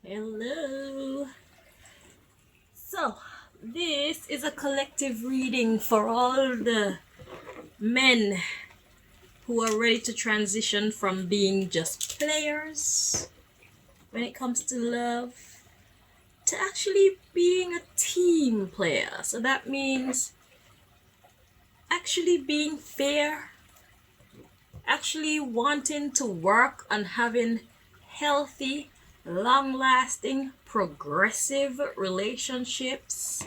Hello. So, this is a collective reading for all the men who are ready to transition from being just players when it comes to love to actually being a team player. So, that means actually being fair, actually wanting to work on having healthy, long lasting, progressive relationships,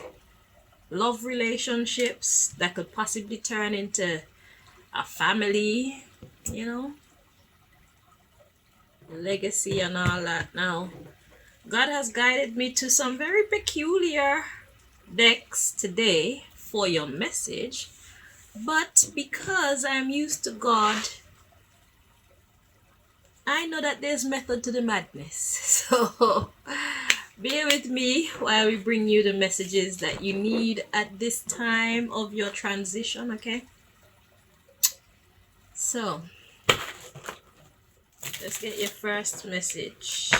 love relationships that could possibly turn into a family, you know, legacy and all that. Now, God has guided me to some very peculiar decks today for your message, but because I'm used to God, I know that there's method to the madness. So, bear with me while we bring you the messages that you need at this time of your transition, okay? So, let's get your first message.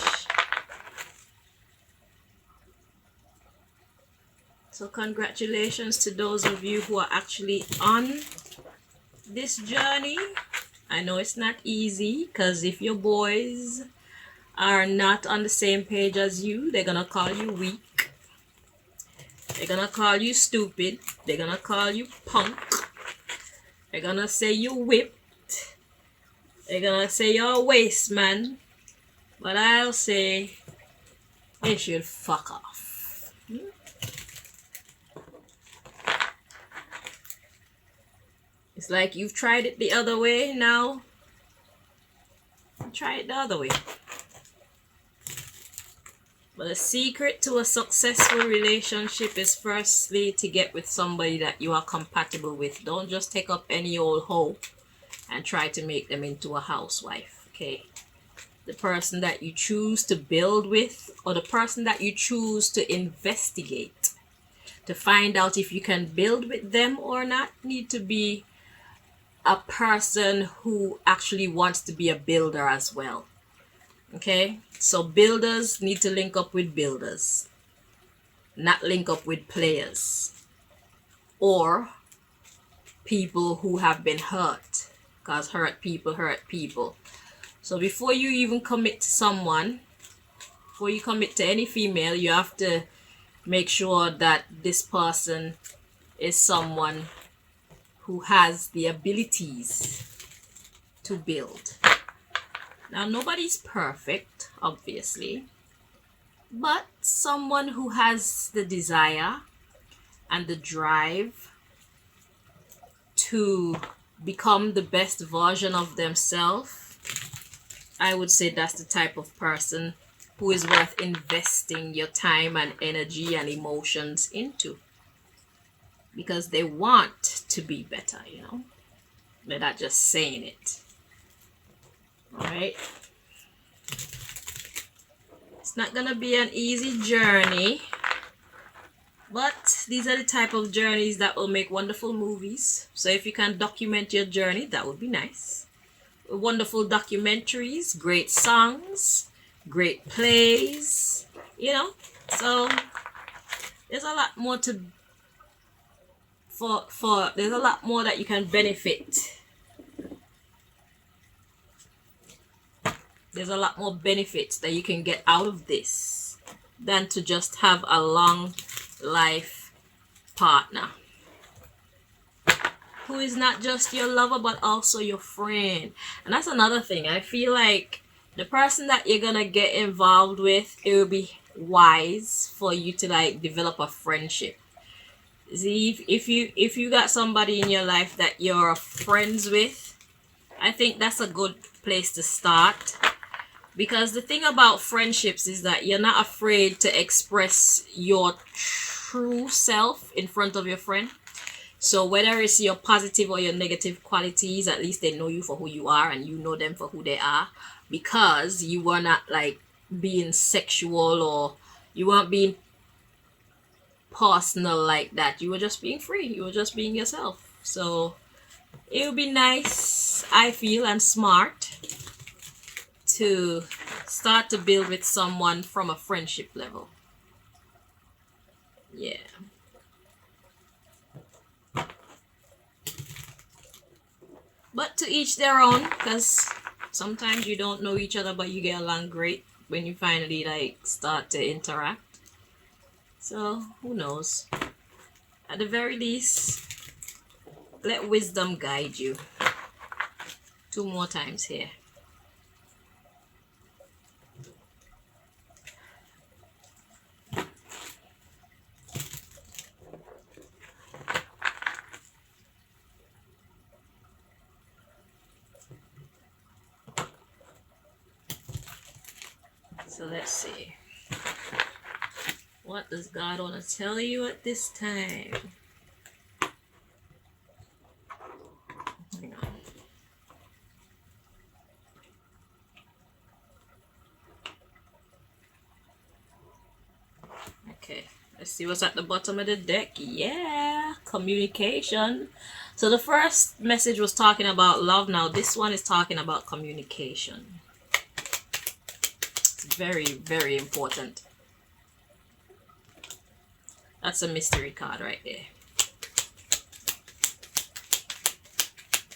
So, congratulations to those of you who are actually on this journey. I know it's not easy because if your boys are not on the same page as you, they're gonna call you weak, they're gonna call you stupid, they're gonna call you punk, they're gonna say you whipped, they're gonna say you're a waste man, but I'll say they should fuck off. It's like you've tried it the other way, now try it the other way. But the secret to a successful relationship is firstly to get with somebody that you are compatible with. Don't just take up any old hoe and try to make them into a housewife, okay? The person that you choose to build with, or the person that you choose to investigate to find out if you can build with them or not, need to be a person who actually wants to be a builder as well. Okay, so builders need to link up with builders, not link up with players or people who have been hurt, because hurt people. So before you even commit to someone, before you commit to any female, you have to make sure that this person is someone who has the abilities to build. Now, nobody's perfect, obviously, but someone who has the desire and the drive to become the best version of themselves, I would say that's the type of person who is worth investing your time and energy and emotions into, because they want to be better, you know? They're not just saying it. All right? It's not gonna be an easy journey, but these are the type of journeys that will make wonderful movies. So if you can document your journey, that would be nice. Wonderful documentaries, great songs, great plays, you know? So there's a lot more to for there's a lot more that you can benefit. There's a lot more benefits that you can get out of this than to just have a long life partner who is not just your lover but also your friend. And that's another thing. I feel like the person that you're gonna get involved with, it will be wise for you to like develop a friendship. See, if you got somebody in your life that you're friends with, I think that's a good place to start. Because the thing about friendships is that you're not afraid to express your true self in front of your friend. So whether it's your positive or your negative qualities, at least they know you for who you are and you know them for who they are, because you were not like being sexual, or you weren't being personal like that. You were just being free. You were just being yourself. So it would be nice, I feel, and smart to start to build with someone from a friendship level. Yeah. But to each their own, because sometimes you don't know each other, but you get along great when you finally like start to interact. So who knows? At the very least, let wisdom guide you. 2 more times here. So let's see. What does God want to tell you at this time? Hang on. Okay, let's see what's at the bottom of the deck. Yeah, communication. So the first message was talking about love. Now this one is talking about communication. It's very, very important. That's a mystery card right there.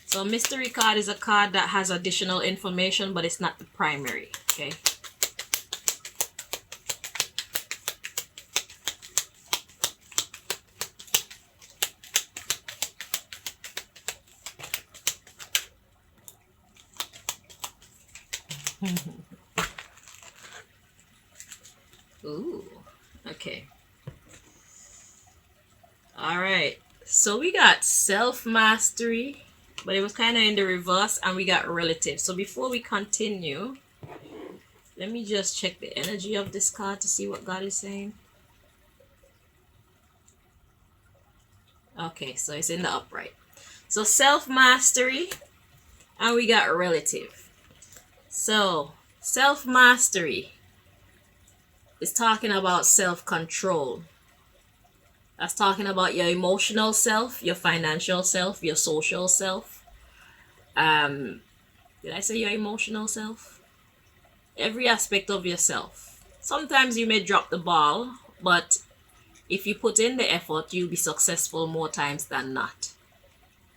So a mystery card is a card that has additional information, but it's not the primary, okay? Ooh, okay. All right. So we got self-mastery, but it was kind of in the reverse, and we got relative. So before we continue, let me just check the energy of this card to see what God is saying. Okay, so it's in the upright. So self-mastery, and we got relative. So self-mastery is talking about self-control. That's talking about your emotional self, your financial self, your social self. Did I say your emotional self? Every aspect of yourself. Sometimes you may drop the ball, but if you put in the effort, you'll be successful more times than not.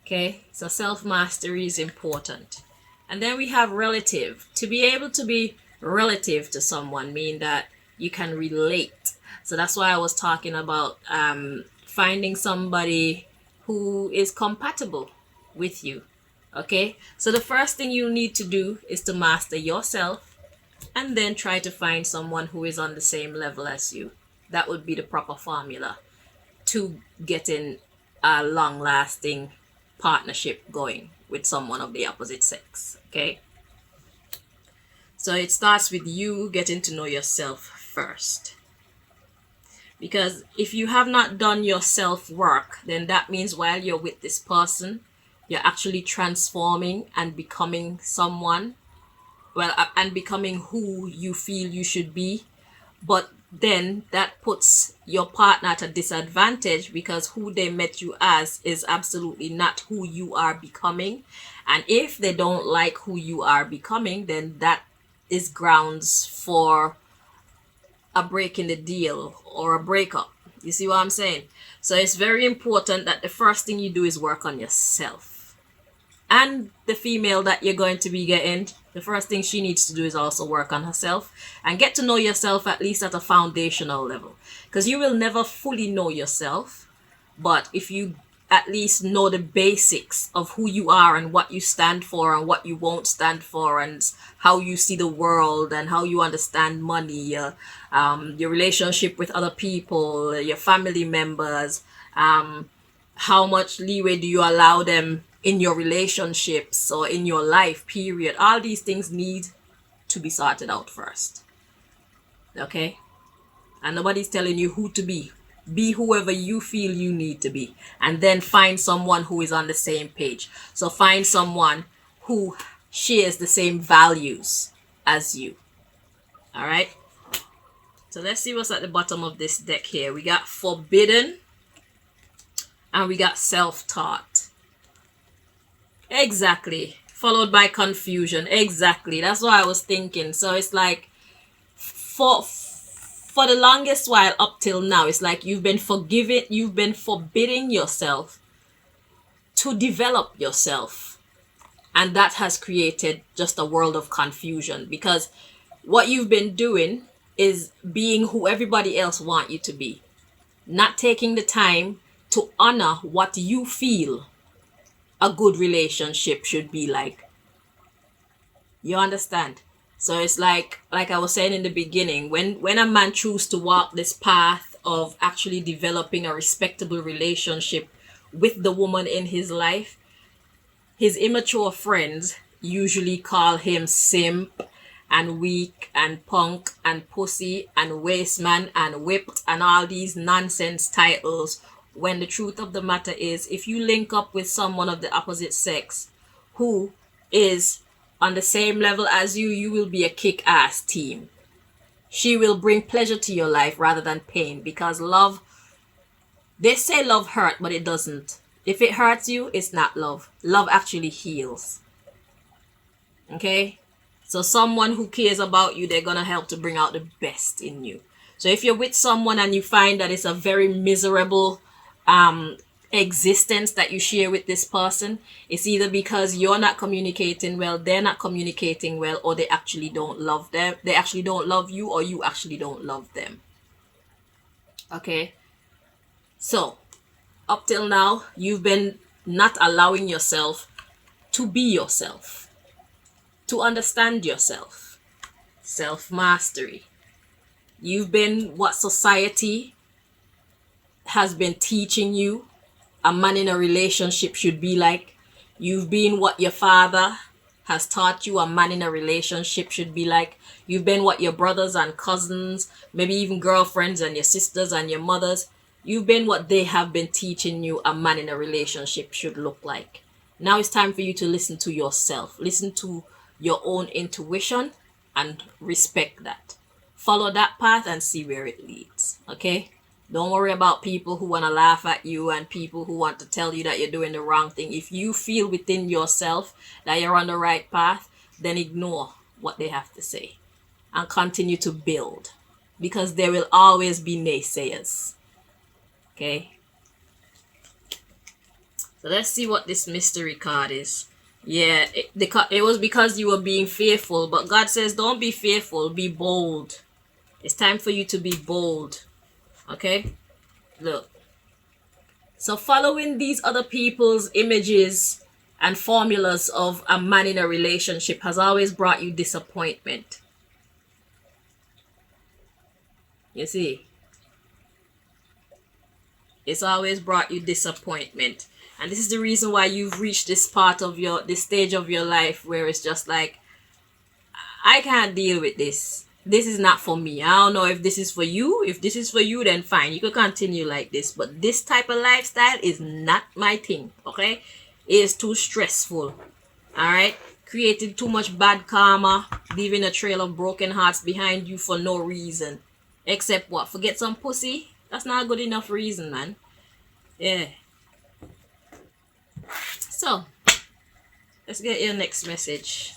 Okay, so self-mastery is important. And then we have relative. To be able to be relative to someone means that you can relate. So that's why I was talking about finding somebody who is compatible with you. Okay, so the first thing you need to do is to master yourself and then try to find someone who is on the same level as you. That would be the proper formula to getting a long-lasting partnership going with someone of the opposite sex. Okay, so it starts with you getting to know yourself first, because if you have not done your self-work, then that means while you're with this person, you're actually transforming and becoming someone, and becoming who you feel you should be. But then that puts your partner at a disadvantage, because who they met you as is absolutely not who you are becoming. And if they don't like who you are becoming, then that is grounds for a break in the deal or a breakup. You see what I'm saying? So it's very important that the first thing you do is work on yourself. And the female that you're going to be getting, the first thing she needs to do is also work on herself and get to know yourself, at least at a foundational level. Because you will never fully know yourself, but if you at least know the basics of who you are and what you stand for and what you won't stand for, and how you see the world and how you understand money, your relationship with other people, your family members, how much leeway do you allow them in your relationships or in your life, period. All these things need to be sorted out first. Okay? And nobody's telling you who to be. Be whoever you feel you need to be. And then find someone who is on the same page. So find someone who shares the same values as you. All right? So let's see what's at the bottom of this deck here. We got forbidden and we got self-taught. Exactly. followed by confusion. Exactly. That's what I was thinking. So it's like for the longest while up till now, it's like you've been forbidding yourself to develop yourself. And that has created just a world of confusion because what you've been doing is being who everybody else want you to be, not taking the time to honor what you feel a good relationship should be like. You understand? So it's like I was saying in the beginning, when a man chooses to walk this path of actually developing a respectable relationship with the woman in his life, his immature friends usually call him simp and weak and punk and pussy and waste man and whipped and all these nonsense titles, when the truth of the matter is, if you link up with someone of the opposite sex who is on the same level as you will be a kick-ass team. She will bring pleasure to your life rather than pain, because love, they say love hurt, but it doesn't. If it hurts you, it's not love. Love actually heals. Okay? So someone who cares about you, they're gonna help to bring out the best in you. So if you're with someone and you find that it's a very miserable existence that you share with this person, it's either because you're not communicating well, they're not communicating well, or they actually don't love them. They actually don't love you, or you actually don't love them. Okay? So, up till now, you've been not allowing yourself to be yourself, to understand yourself. Self mastery. You've been what society has been teaching you a man in a relationship should be like. You've been what your father has taught you a man in a relationship should be like. You've been what your brothers and cousins, maybe even girlfriends and your sisters and your mothers, you've been what they have been teaching you a man in a relationship should look like. Now it's time for you to listen to yourself. Listen to your own intuition and respect that. Follow that path and see where it leads. Okay? Don't worry about people who want to laugh at you and people who want to tell you that you're doing the wrong thing. If you feel within yourself that you're on the right path, then ignore what they have to say and continue to build, because there will always be naysayers. Okay? So let's see what this mystery card is. Yeah, it was because you were being fearful, but God says don't be fearful, be bold. It's time for you to be bold. Okay? Look. So following these other people's images and formulas of a man in a relationship has always brought you disappointment. You see? It's always brought you disappointment. And this is the reason why you've reached this stage of your life where it's just like, I can't deal with this. This is not for me. I don't know if this is for you. If this is for you, then fine. You can continue like this. But this type of lifestyle is not my thing. Okay? It is too stressful. Alright? Creating too much bad karma. Leaving a trail of broken hearts behind you for no reason. Except what? Forget some pussy? That's not a good enough reason, man. Yeah. So, let's get your next message.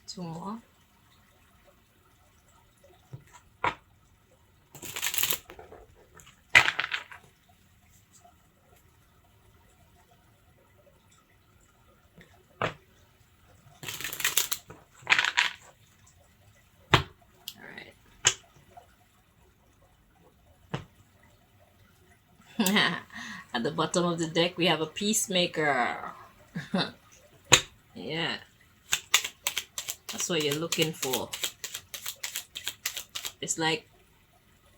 Two more. Alright. At the bottom of the deck, we have a peacemaker. Yeah, that's what you're looking for. It's like,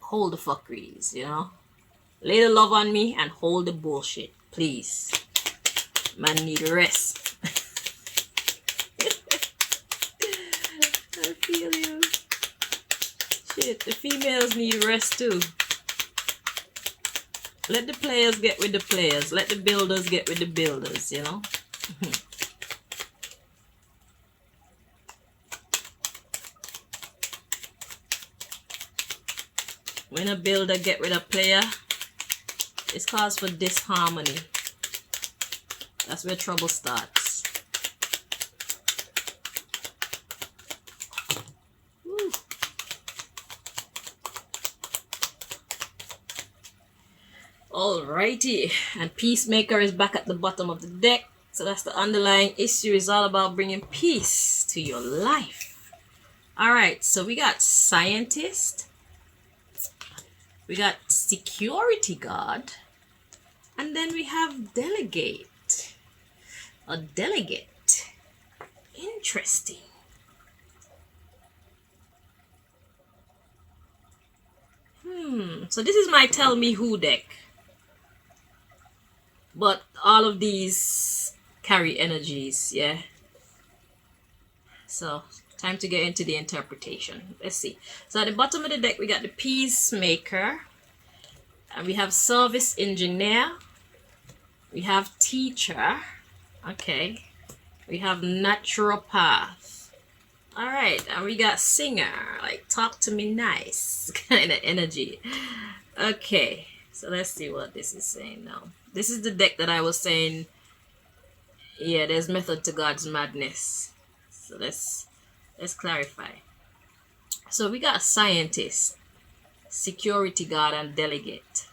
hold the fuckeries, you know? Lay the love on me and hold the bullshit, please. Man need rest. I feel you. Shit, the females need rest too. Let the players get with the players. Let the builders get with the builders, you know? When a builder get with a player, it's cause for disharmony. That's where trouble starts. Woo. Alrighty, and Peacemaker is back at the bottom of the deck. So that's the underlying issue. Is all about bringing peace to your life. Alright, so we got Scientist. We got Security Guard. And then we have Delegate. A Delegate. Interesting. So this is my Tell Me Who deck. But all of these carry energies, yeah? So, time to get into the interpretation. Let's see. So at the bottom of the deck, we got the Peacemaker. And we have Service Engineer. We have Teacher. Okay. We have Naturopath. Alright, and we got Singer. Like, talk to me nice kind of energy. Okay. So let's see what this is saying now. This is the deck that I was saying. Yeah, there's method to God's madness. So let's clarify. So we got Scientist, Security Guard, and Delegate.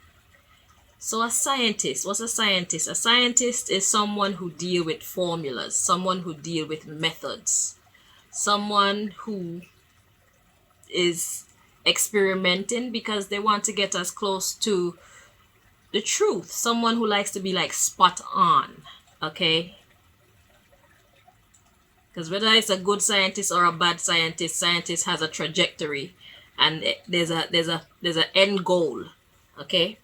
So a scientist, what's a scientist? A scientist is someone who deal with formulas, someone who deal with methods, someone who is experimenting because they want to get as close to the truth. Someone who likes to be like spot on, okay? Because whether it's a good scientist or a bad scientist, scientist has a trajectory, and there's an end goal, okay?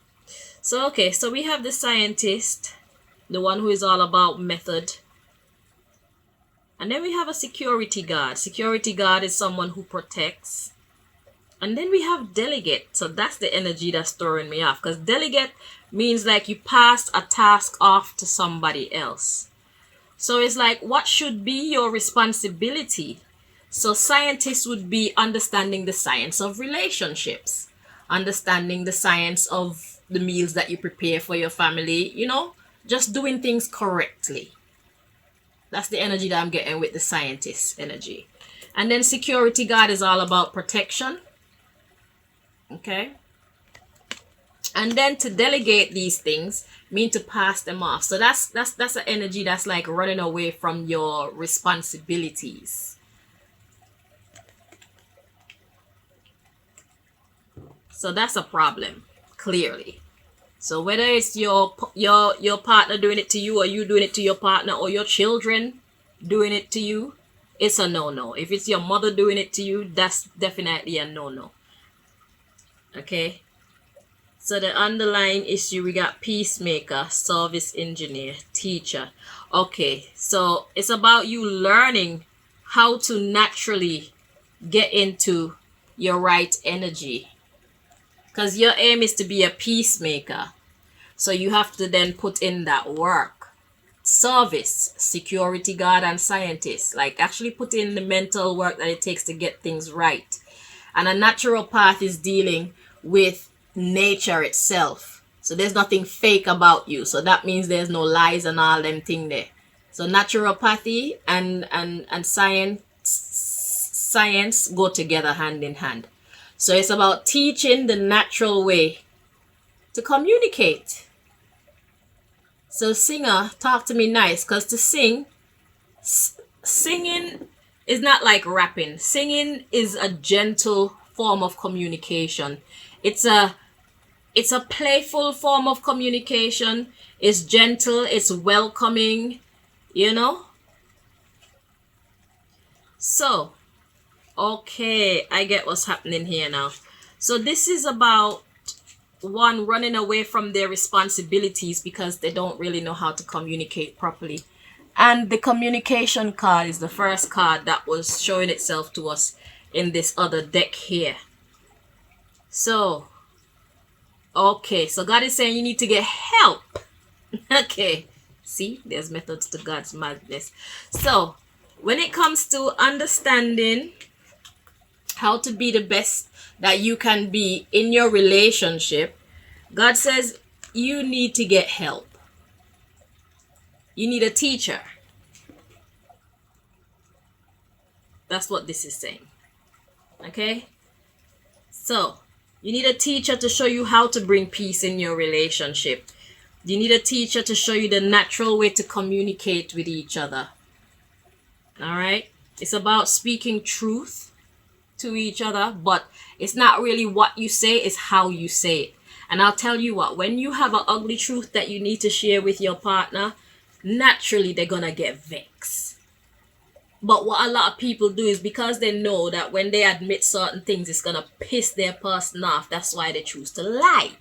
So we have the scientist, the one who is all about method, and then we have a security guard. Security guard is someone who protects. And then we have delegate. So that's the energy that's throwing me off. Because delegate means like you pass a task off to somebody else. So it's like, what should be your responsibility? So scientists would be understanding the science of relationships. Understanding the science of the meals that you prepare for your family. You know, just doing things correctly. That's the energy that I'm getting with the scientist energy. And then security guard is all about protection. Okay, and then to delegate these things mean to pass them off. So that's an energy that's like running away from your responsibilities. So that's a problem, clearly. So whether it's your partner doing it to you, or you doing it to your partner, or your children doing it to you, it's a no-no. If it's your mother doing it to you, that's definitely a no-no. Okay, so the underlying issue, we got Peacemaker, Service Engineer, Teacher. Okay, so it's about you learning how to naturally get into your right energy, because your aim is to be a peacemaker. So you have to then put in that work. Service, security guard, and scientist, like actually put in the mental work that it takes to get things right. And a naturopath is dealing with nature itself. So there's nothing fake about you. So that means there's no lies and all them thing there. So naturopathy and science go together hand in hand. So it's about teaching the natural way to communicate. So singer, talk to me nice, because to singing is not like rapping. Singing is a gentle form of communication. It's It's a playful form of communication. It's gentle, it's welcoming, you know? So, okay, I get what's happening here now. So this is about one running away from their responsibilities because they don't really know how to communicate properly. And the communication card is the first card that was showing itself to us in this other deck here. So, okay, so God is saying you need to get help. Okay, see, there's methods to God's madness. So, when it comes to understanding how to be the best that you can be in your relationship, God says you need to get help. You need a teacher. That's what this is saying. Okay? So, you need a teacher to show you how to bring peace in your relationship. You need a teacher to show you the natural way to communicate with each other. All right? It's about speaking truth to each other, but it's not really what you say, it's how you say it. And I'll tell you what, when you have an ugly truth that you need to share with your partner, naturally they're gonna get vexed. But what a lot of people do is because they know that when they admit certain things, it's gonna piss their person off. That's why they choose to lie.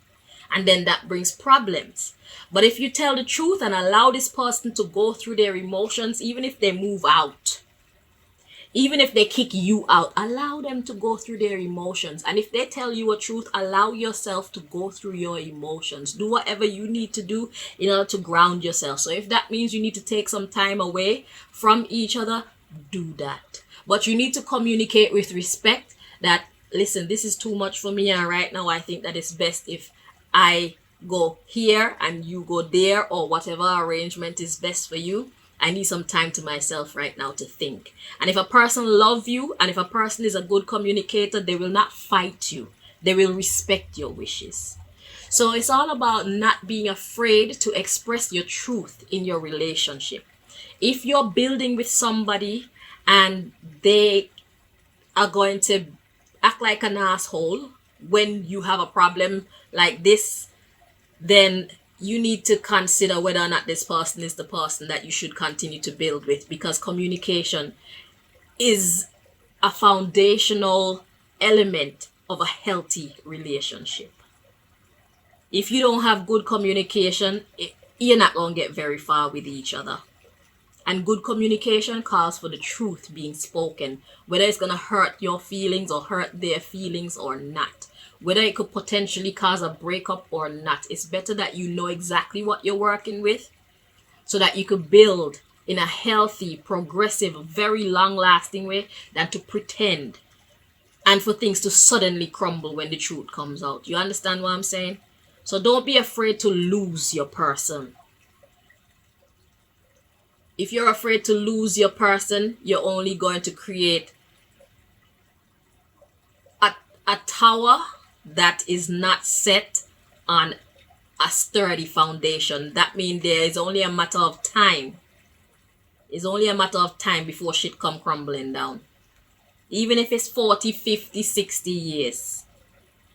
And then that brings problems. But if you tell the truth and allow this person to go through their emotions, even if they move out, even if they kick you out, allow them to go through their emotions. And if they tell you a truth, allow yourself to go through your emotions. Do whatever you need to do in order to ground yourself. So if that means you need to take some time away from each other, do that. But you need to communicate with respect that, listen, this is too much for me, and right now I think that it's best if I go here and you go there, or whatever arrangement is best for you. I need some time to myself right now to think. And if a person loves you and if a person is a good communicator, they will not fight you. They will respect your wishes. So it's all about not being afraid to express your truth in your relationship. If you're building with somebody and they are going to act like an asshole when you have a problem like this, then you need to consider whether or not this person is the person that you should continue to build with, because communication is a foundational element of a healthy relationship. If you don't have good communication, you're not going to get very far with each other. And good communication calls for the truth being spoken, whether it's going to hurt your feelings or hurt their feelings or not. Whether it could potentially cause a breakup or not. It's better that you know exactly what you're working with so that you could build in a healthy, progressive, very long-lasting way than to pretend and for things to suddenly crumble when the truth comes out. You understand what I'm saying? So don't be afraid to lose your person. If you're afraid to lose your person, you're only going to create a tower that is not set on a sturdy foundation. That means there is only a matter of time. It's only a matter of time before shit come crumbling down. Even if it's 40, 50, 60 years,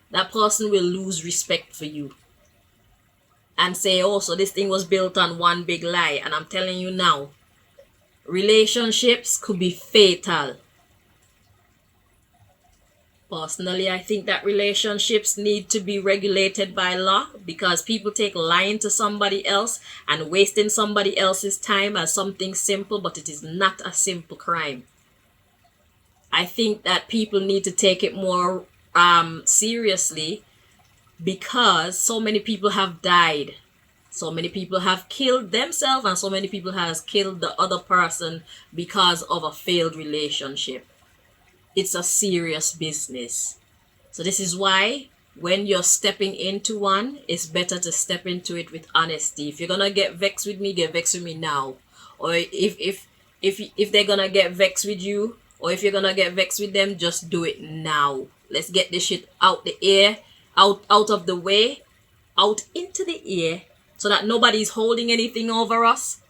that person will lose respect for you and say, oh, so this thing was built on one big lie. And I'm telling you now, relationships could be fatal. Personally, I think that relationships need to be regulated by law, because people take lying to somebody else and wasting somebody else's time as something simple, but it is not a simple crime. I think that people need to take it more seriously, because so many people have died. So many people have killed themselves, and so many people have killed the other person because of a failed relationship. It's a serious business. So this is why when you're stepping into one, it's better to step into it with honesty. If you're gonna get vexed with me, get vexed with me now. Or if they're gonna get vexed with you, or if you're gonna get vexed with them, just do it now. Let's get this shit out the air, out of the way, out into the air, so that nobody's holding anything over us.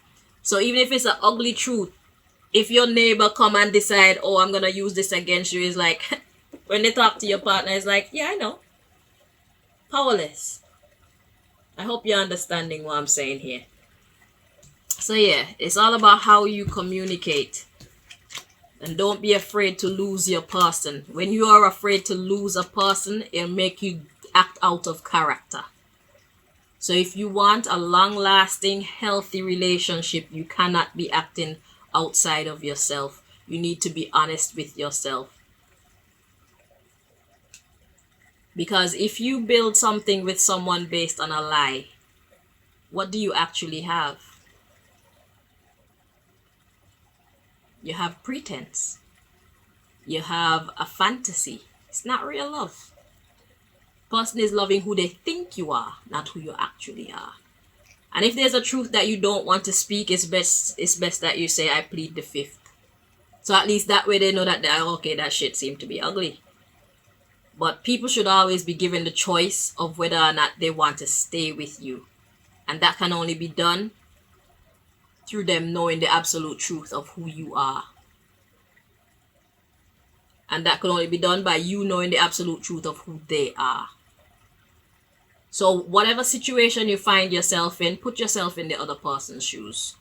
So even if it's an ugly truth, if your neighbor come and decide, oh, I'm gonna use this against you, it's like when they talk to your partner, it's like, yeah, I know. Powerless. I hope you're understanding what I'm saying here. So yeah, it's all about how you communicate. And don't be afraid to lose your person. When you are afraid to lose a person, it'll make you act out of character. So if you want a long-lasting, healthy relationship, you cannot be acting outside of yourself. You need to be honest with yourself. Because if you build something with someone based on a lie, what do you actually have? You have pretense. You have a fantasy. It's not real love. Person is loving who they think you are, not who you actually are. And if there's a truth that you don't want to speak, it's best that you say, I plead the fifth. So at least that way they know that they're okay, that shit seemed to be ugly. But people should always be given the choice of whether or not they want to stay with you. And that can only be done through them knowing the absolute truth of who you are. And that can only be done by you knowing the absolute truth of who they are. So whatever situation you find yourself in, put yourself in the other person's shoes.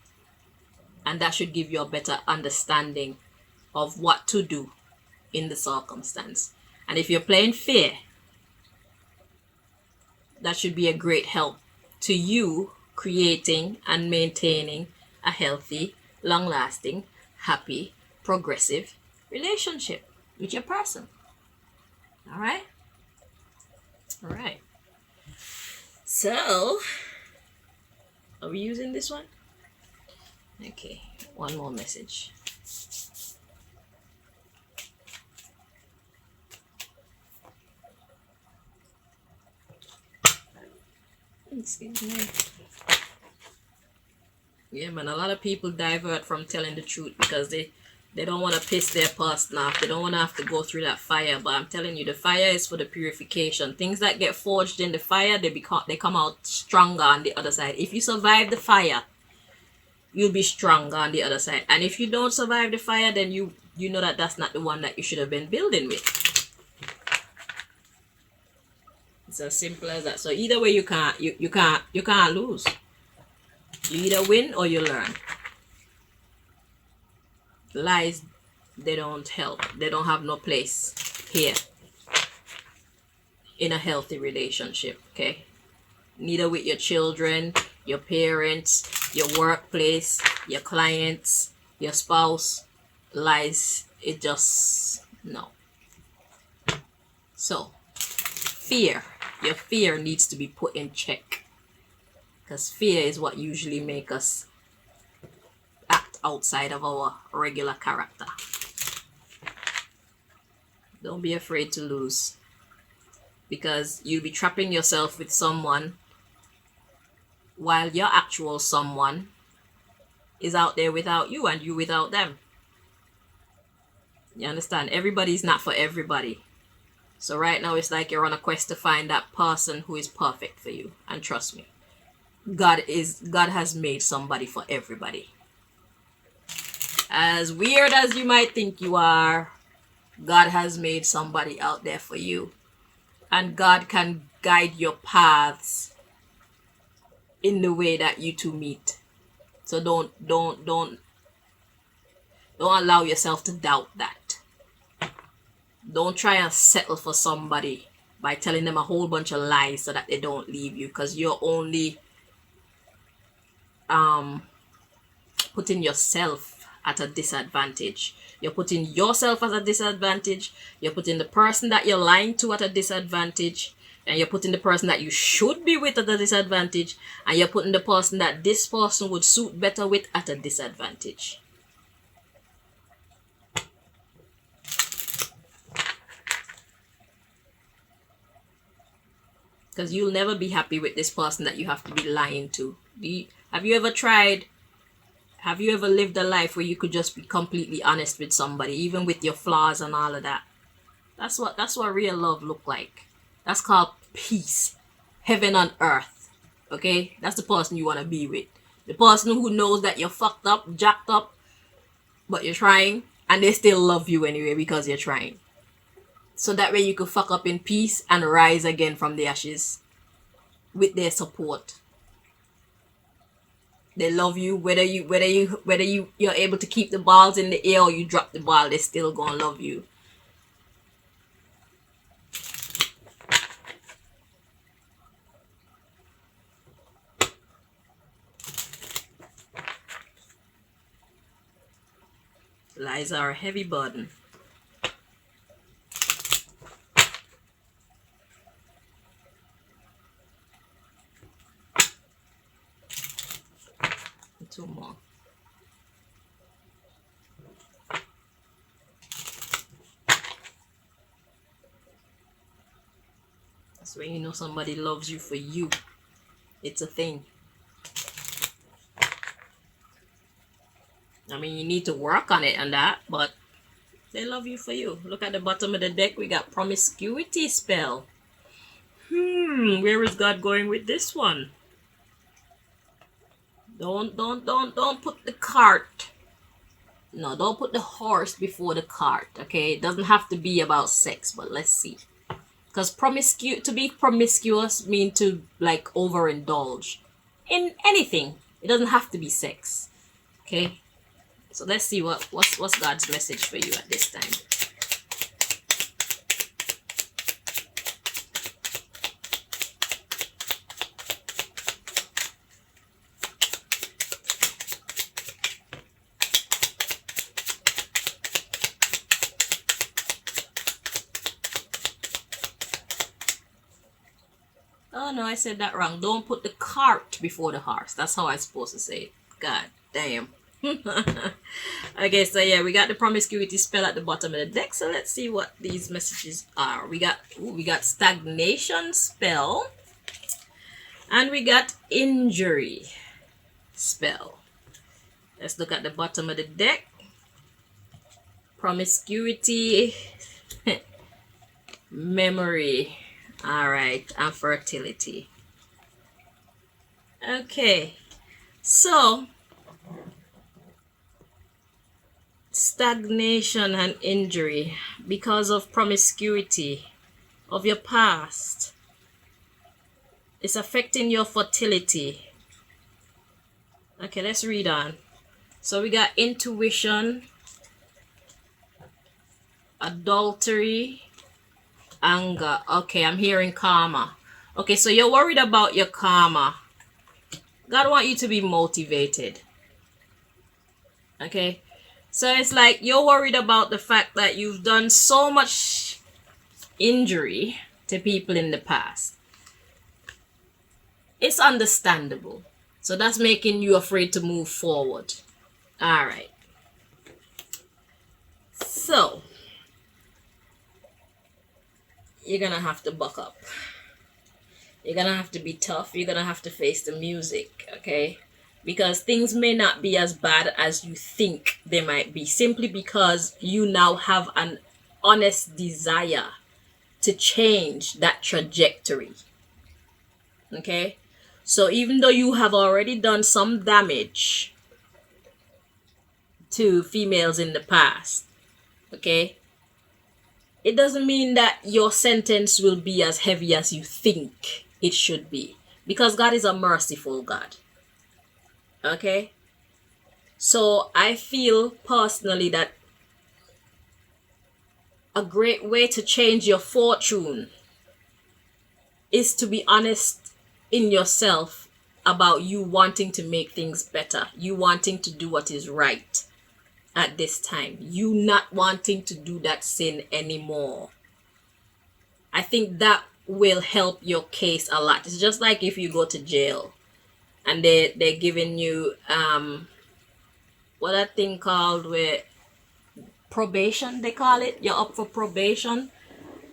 And that should give you a better understanding of what to do in the circumstance. And if you're playing fair, that should be a great help to you creating and maintaining a healthy, long-lasting, happy, progressive relationship with your person. All right? All right. So, are we using this one? Okay, one more message. Excuse me. Yeah, man, a lot of people divert from telling the truth because they don't want to piss their person off. They don't want to have to go through that fire. But I'm telling you, the fire is for the purification. Things that get forged in the fire, they come out stronger on the other side. If you survive the fire, you'll be stronger on the other side. And if you don't survive the fire, then you know that that's not the one that you should have been building with. It's as simple as that. So either way, you can't lose. You either win or you learn. Lies, they don't help. They don't have no place here in a healthy relationship. Okay, neither with your children, your parents, your workplace, your clients, your spouse. Lies, it just no. So fear, your fear needs to be put in check, because fear is what usually makes us act outside of our regular character. Don't be afraid to lose, because you'll be trapping yourself with someone while your actual someone is out there without you and you without them. You understand? Everybody's not for everybody. So right now it's like you're on a quest to find that person who is perfect for you. And trust me, God has made somebody for everybody. As weird as you might think you are, God has made somebody out there for you. And God can guide your paths in the way that you two meet. So don't allow yourself to doubt that. Don't try and settle for somebody by telling them a whole bunch of lies so that they don't leave you, because you're only putting yourself at a disadvantage. You're putting yourself at a disadvantage. You're putting the person that you're lying to at a disadvantage. And you're putting the person that you should be with at a disadvantage. And you're putting the person that this person would suit better with at a disadvantage. Because you'll never be happy with this person that you have to be lying to. Have you ever lived a life where you could just be completely honest with somebody, even with your flaws and all of that? That's what real love look like. That's called peace. Heaven on earth. Okay? That's the person you want to be with. The person who knows that you're fucked up, jacked up, but you're trying, and they still love you anyway because you're trying. So that way you could fuck up in peace and rise again from the ashes. with their support. They love you whether you're able to keep the balls in the air or you drop the ball. They still gonna love you. Lies are a heavy burden. Two more. That's when you know somebody loves you for you. It's a thing. I mean, you need to work on it and that, but they love you for you. Look at the bottom of the deck. We got promiscuity spell. Where is God going with this one? Don't put the cart. No, don't put the horse before the cart, okay? It doesn't have to be about sex, but let's see. Because to be promiscuous mean to like overindulge in anything. It doesn't have to be sex, okay? So let's see what's God's message for you at this time. Oh no, I said that wrong. Don't put the cart before the horse. That's how I'm supposed to say it. God damn. Okay, so yeah, we got the promiscuity spell at the bottom of the deck. So let's see what these messages are. We got stagnation spell, and we got injury spell. Let's look at the bottom of the deck. Promiscuity, memory, all right, and fertility. Okay, so stagnation and injury because of promiscuity of your past. It's affecting your fertility. Okay, let's read on. So we got intuition, adultery, anger. Okay, I'm hearing karma. Okay, so you're worried about your karma. God wants you to be motivated. Okay, so it's like you're worried about the fact that you've done so much injury to people in the past. It's understandable. So that's making you afraid to move forward. All right. So you're gonna have to buck up. You're gonna have to be tough. You're gonna have to face the music, okay? Because things may not be as bad as you think they might be, simply because you now have an honest desire to change that trajectory. Okay? So even though you have already done some damage to females in the past, okay, it doesn't mean that your sentence will be as heavy as you think it should be, because God is a merciful God. Okay? So I feel personally that a great way to change your fortune is to be honest in yourself about you wanting to make things better, you wanting to do what is right at this time, you not wanting to do that sin anymore. I think that will help your case a lot. It's just like if you go to jail and they're giving you what that thing called, where probation, they call it, you're up for probation.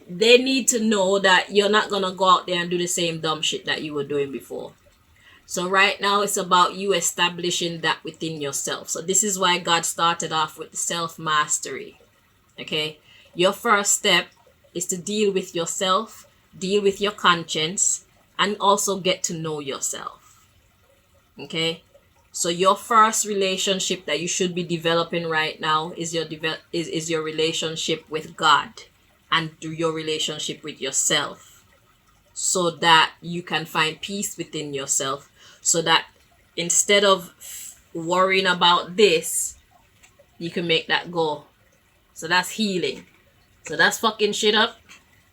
They need to know that you're not gonna go out there and do the same dumb shit that you were doing before. So right now it's about you establishing that within yourself. So this is why God started off with self-mastery. Okay? Your first step is to deal with yourself, deal with your conscience, and also get to know yourself. Okay? So your first relationship that you should be developing right now is your relationship with God and through your relationship with yourself. so that you can find peace within yourself, so that instead of worrying about this, you can make that go. So that's healing. So that's fucking shit up.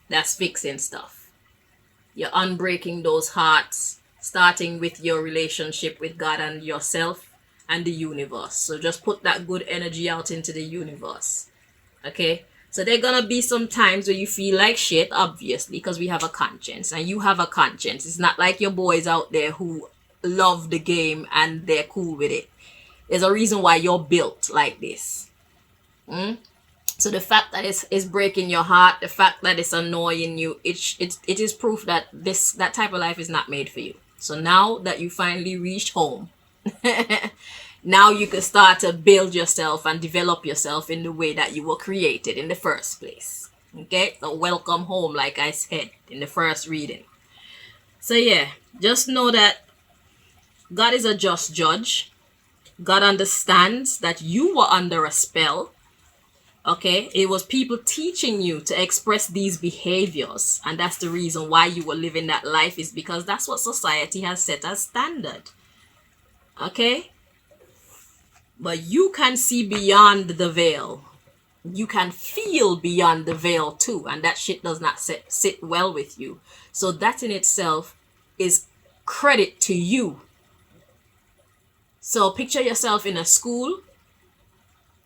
That's fixing stuff. You're unbreaking those hearts, starting with your relationship with God and yourself and the universe. So just put that good energy out into the universe. Okay? So there are gonna be some times where you feel like shit, obviously, because we have a conscience and you have a conscience. It's not like your boys out there who love the game and they're cool with it. There's a reason why you're built like this. So the fact that it's breaking your heart, the fact that it's annoying you, it is proof that that type of life is not made for you. So now that you finally reached home, now you can start to build yourself and develop yourself in the way that you were created in the first place. Okay? So welcome home, like I said in the first reading. So yeah, just know that God is a just judge. God understands that you were under a spell. Okay, it was people teaching you to express these behaviors, and that's the reason why you were living that life, is because that's what society has set as standard. Okay, but you can see beyond the veil. You can feel beyond the veil too, and that shit does not sit well with you. So that in itself is credit to you. So picture yourself in a school.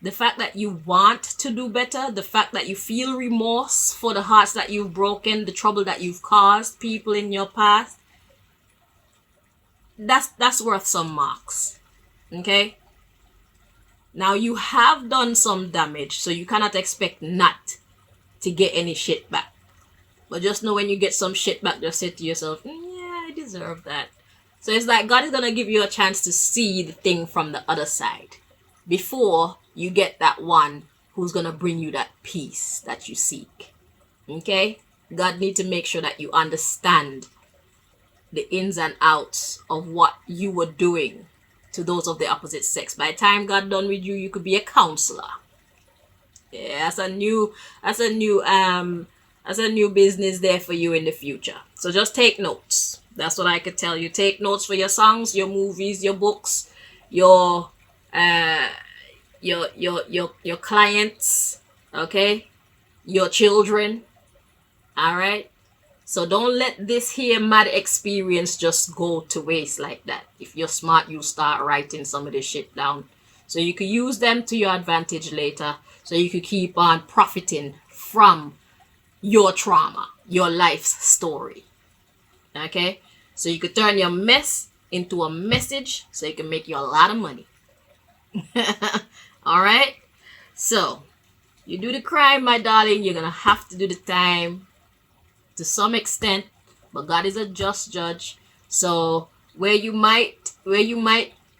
The fact that you want to do better, the fact that you feel remorse for the hearts that you've broken, the trouble that you've caused people in your past, that's worth some marks. Okay? Now you have done some damage, so you cannot expect not to get any shit back. But just know when you get some shit back, just say to yourself, yeah, I deserve that. So it's like God is going to give you a chance to see the thing from the other side before you get that one who's going to bring you that peace that you seek. Okay? God needs to make sure that you understand the ins and outs of what you were doing to those of the opposite sex. By the time God done with you, you could be a counselor. Yeah, that's a new business there for you in the future. So just take notes. That's what I could tell you. Take notes for your songs, your movies, your books, your clients, okay, your children. All right. So don't let this here mad experience just go to waste like that. If you're smart, you'll start writing some of this shit down, so you could use them to your advantage later, so you could keep on profiting from your trauma, your life's story. Okay, so you could turn your mess into a message, so you can make you a lot of money. All right, so you do the crime, my darling, you're gonna have to do the time to some extent, but God is a just judge. So where you might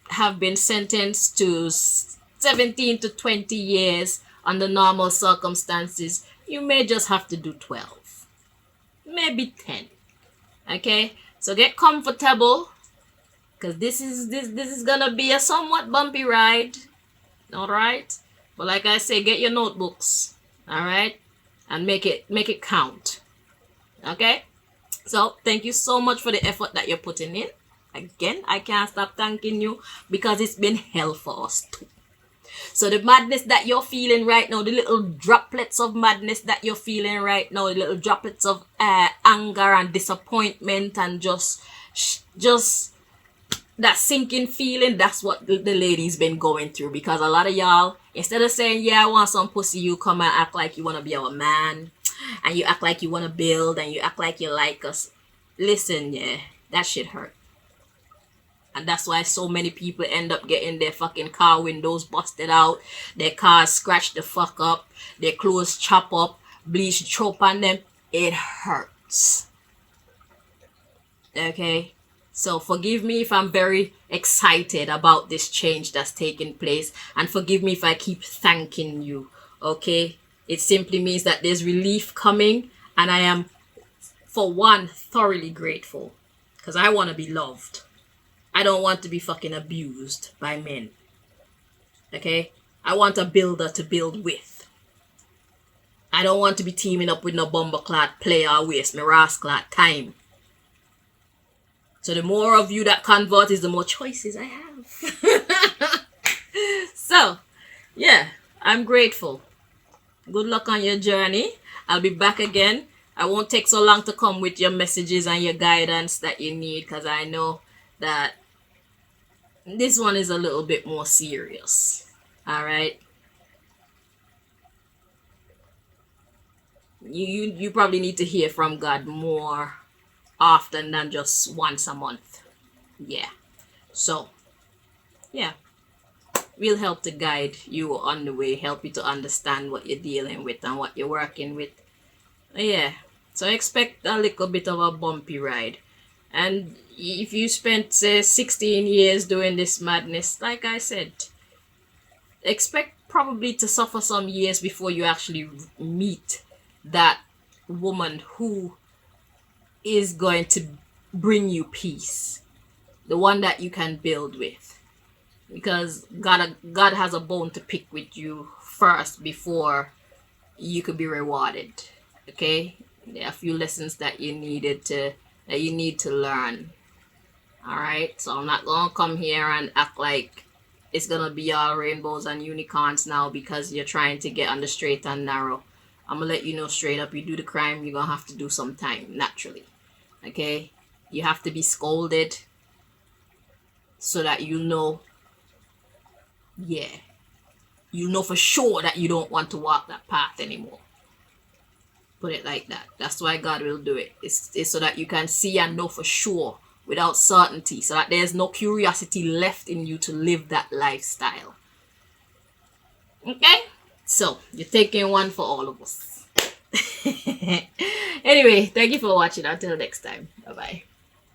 have been sentenced to 17 to 20 years under normal circumstances, you may just have to do 12, maybe 10. Okay, so get comfortable, because this is gonna be a somewhat bumpy ride. All right, but like I say, get your notebooks, all right, and make it count. Okay, so thank you so much for the effort that you're putting in. Again, I can't stop thanking you, because it's been hell for us too. So the madness that you're feeling right now, the little droplets of madness that you're feeling right now, the little droplets of anger and disappointment and just that sinking feeling, that's what the lady's been going through. Because a lot of y'all, instead of saying, yeah, I want some pussy, you come and act like you want to be our man, and you act like you want to build, and you act like you like us. Listen, yeah, that shit hurt. And that's why so many people end up getting their fucking car windows busted out, their cars scratched the fuck up, their clothes chop up, bleach choke on them. It hurts. Okay? So forgive me if I'm very excited about this change that's taking place, and forgive me if I keep thanking you. Okay? It simply means that there's relief coming, and I am, for one, thoroughly grateful, because I want to be loved. I don't want to be fucking abused by men. Okay? I want a builder to build with. I don't want to be teaming up with no bumbleclad player or waste my rascalad time. So the more of you that convert is the more choices I have. So, yeah, I'm grateful. Good luck on your journey. I'll be back again. I won't take so long to come with your messages and your guidance that you need, because I know that this one is a little bit more serious. All right. You probably need to hear from God more often than just once a month. Yeah. So, yeah, we'll help to guide you on the way, help you to understand what you're dealing with and what you're working with. Yeah. So expect a little bit of a bumpy ride. And if you spent, say, 16 years doing this madness, like I said, expect probably to suffer some years before you actually meet that woman who is going to bring you peace, the one that you can build with, because God has a bone to pick with you first before you could be rewarded. Okay, there are a few lessons that you need to learn. All right, so I'm not gonna come here and act like it's gonna be all rainbows and unicorns now because you're trying to get on the straight and narrow. I'm gonna let you know straight up, you do the crime, you're gonna have to do some time naturally. Okay, you have to be scolded so that you know, yeah, you know for sure that you don't want to walk that path anymore. Put it like that. That's why God will do it. It's so that you can see and know for sure without certainty, so that there's no curiosity left in you to live that lifestyle. Okay? So, you're taking one for all of us. Anyway, thank you for watching. Until next time. Bye bye.